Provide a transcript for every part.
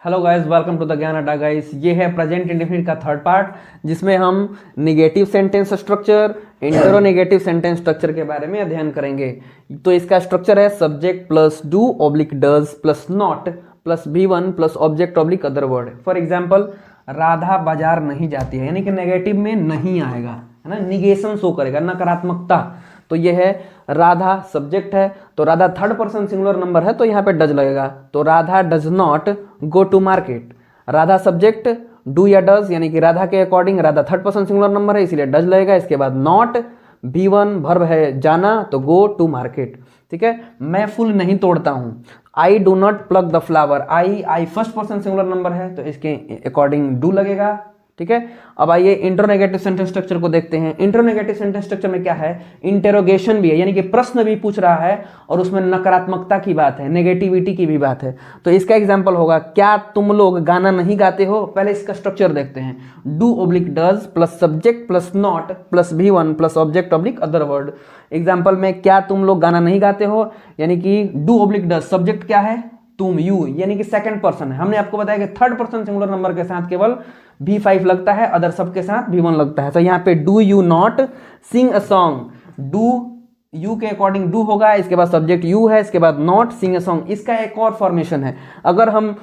Hello guys, welcome to the Gyan Adda guys. ये है present indefinite का थर्ड पार्ट, जिसमें हम negative sentence structure, interronegative sentence structure के बारे में अध्ययन करेंगे। तो इसका स्ट्रक्चर है subject plus do oblique does plus not plus V1 plus object oblique other word. For example, Radha बाजार नहीं जाती है, यानी कि नेगेटिव में नहीं आएगा, है ना, निगेशन शो करेगा, नकारात्मकता। तो ये है राधा सब्जेक्ट है, तो Radha third person singular number है, तो यहाँ पे डज लगेगा। तो Radha does not go to market. Radha subject, do या डज, यानी कि राधा के according Radha third person singular number है, इसीलिए डज लगेगा। इसके बाद नॉट, V1 वर्ब है जाना, तो गो टू मार्केट। ठीक है, मैं फूल नहीं तोड़ता हूँ। I do not plug the flower. I first person singular number है, तो इसके अकॉर्डिंग डू लगेगा। ठीक है, अब आइए इंटरोनेगेटिव सेंटेंस स्ट्रक्चर को देखते हैं। इंटरोनेगेटिव सेंटेंस स्ट्रक्चर में क्या है, इंटेरोगेशन भी है, यानी कि प्रश्न भी पूछ रहा है और उसमें नकारात्मकता की बात है, नेगेटिविटी की भी बात है। तो इसका एग्जांपल होगा, क्या तुम लोग गाना नहीं गाते हो। पहले इसका स्ट्रक्चर देखते हैं। Do oblique does plus subject plus not plus V1 plus object oblique other word. Example में क्या तुम लोग गाना नहीं गाते हो, यानी कि डू ऑब्लिक डज, सब्जेक्ट क्या है, तुम, यू, यानी कि सेकंड पर्सन है। हमने आपको बताया कि थर्ड पर्सन सिंगुलर नंबर के साथ केवल V5 लगता है, अदर सब के साथ V1 लगता है। तो यहाँ पे do you not sing a song, do you के अकॉर्डिंग डू होगा, इसके बाद सब्जेक्ट यू है, इसके बाद नॉट सिंग अ सॉन्ग। इसका एक और फॉर्मेशन है, अगर हम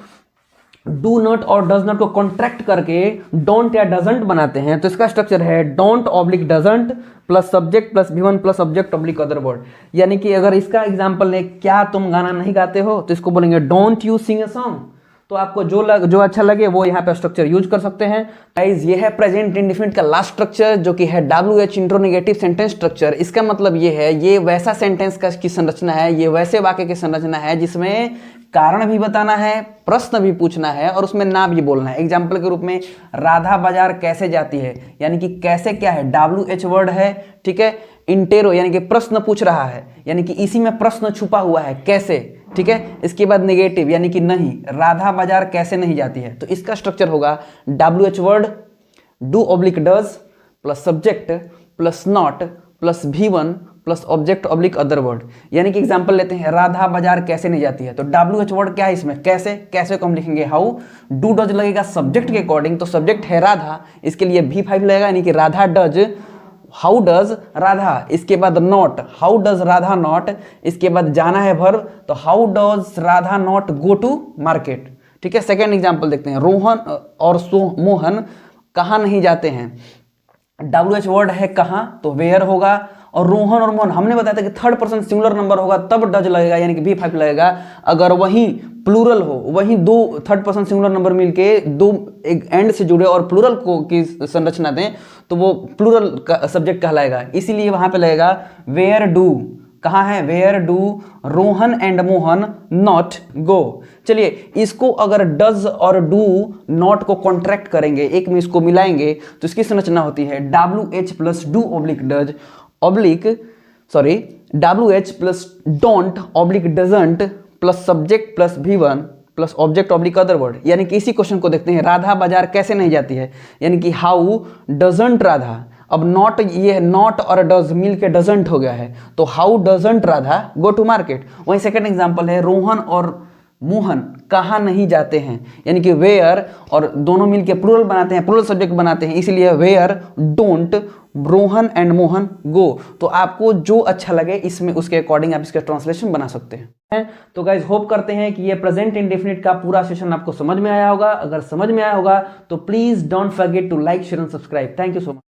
डू नॉट और डज नॉट को कॉन्ट्रैक्ट करके डोंट या डजंट बनाते हैं, तो इसका स्ट्रक्चर है don't oblique doesn't plus subject plus V1 plus object oblique other word. यानी कि अगर इसका एग्जांपल ले, क्या तुम गाना नहीं गाते हो, तो इसको बोलेंगे don't you sing a song. तो आपको जो अच्छा लगे वो यहाँ पे स्ट्रक्चर यूज कर सकते हैं। गाइस, ये है प्रेजेंट इंडेफिनिट का लास्ट स्ट्रक्चर, जो कि है WH इंट्रोनेगेटिव सेंटेंस स्ट्रक्चर। इसका मतलब ये है, ये वैसा सेंटेंस की संरचना है, ये वैसे वाक्य की संरचना है जिसमें कारण भी बताना है, प्रश्न भी पूछना है और उसमें ना भी बोलना है। एग्जाम्पल के रूप में, राधा बाजार कैसे जाती है, यानी कि कैसे क्या है, WH वर्ड है। ठीक है, इंटेरो यानी कि प्रश्न पूछ रहा है, यानी कि इसी में प्रश्न छुपा हुआ है, कैसे। ठीक है, इसके बाद नेगेटिव यानी कि नहीं, राधा बाजार कैसे नहीं जाती है। तो इसका स्ट्रक्चर होगा WH word, do oblique does plus subject plus not plus V1 plus object oblique other word. यानी कि एग्जांपल लेते हैं, राधा बाजार कैसे नहीं जाती है, तो WH वर्ड क्या है इसमें, कैसे। कैसे को हम लिखेंगे हाउ। डू डज लगेगा सब्जेक्ट के अकॉर्डिंग, तो सब्जेक्ट है राधा, इसके लिए V5 लगेगा, यानी कि Radha does, how does Radha. इसके बाद not, how does Radha not. इसके बाद जाना है वर्ब, तो how does Radha not go to market. ठीक है, सेकेंड एग्जांपल देखते हैं, रोहन और मोहन कहाँ नहीं जाते हैं। WH वर्ड है कहाँ, तो वेयर होगा, और रोहन और मोहन हमने बताया था कि थर्ड पर्सन सिंगुलर नंबर होगा तब डज लगेगा, यानी कि V5 लगेगा। अगर वहीं प्लूरल हो, वहीं दो थर्ड पर्सन सिंगुलर नंबर मिलके दो एक एंड से जुड़े और प्लूरल को की संरचना दें, तो वो प्लूरल का सब्जेक्ट कहलाएगा, इसीलिए वहां पे लगेगा वेयर डू। कहाँ है, where do Rohan and Mohan not go. चलिए, इसको अगर डज और डू नॉट को कॉन्ट्रैक्ट करेंगे, एक में इसको मिलाएंगे, तो इसकी संरचना होती है WH plus do oblique does oblique WH plus don't oblique doesn't plus subject plus V1 plus object oblique other word. यानी कि इसी क्वेश्चन को देखते हैं, राधा बाजार कैसे नहीं जाती है, यानी कि हाउ डजंट राधा। अब नॉट, ये नॉट और डज मिल के डजंट हो गया है, तो how doesn't Radha go to market. वहीं सेकंड एग्जांपल है, रोहन और मोहन कहाँ नहीं जाते हैं, यानी कि वेयर और दोनों मिलके प्लूरल बनाते हैं, प्लूरल सब्जेक्ट बनाते हैं, इसीलिए where don't Rohan and Mohan go. तो आपको जो अच्छा लगे इसमें, उसके अकॉर्डिंग आप इसका ट्रांसलेशन बना सकते हैं। तो गाइज, होप करते हैं कि ये प्रेजेंट इंडेफिनिट का पूरा सेशन आपको समझ में आया होगा। अगर समझ में आया होगा तो please don't forget to like, share and subscribe. Thank you so much.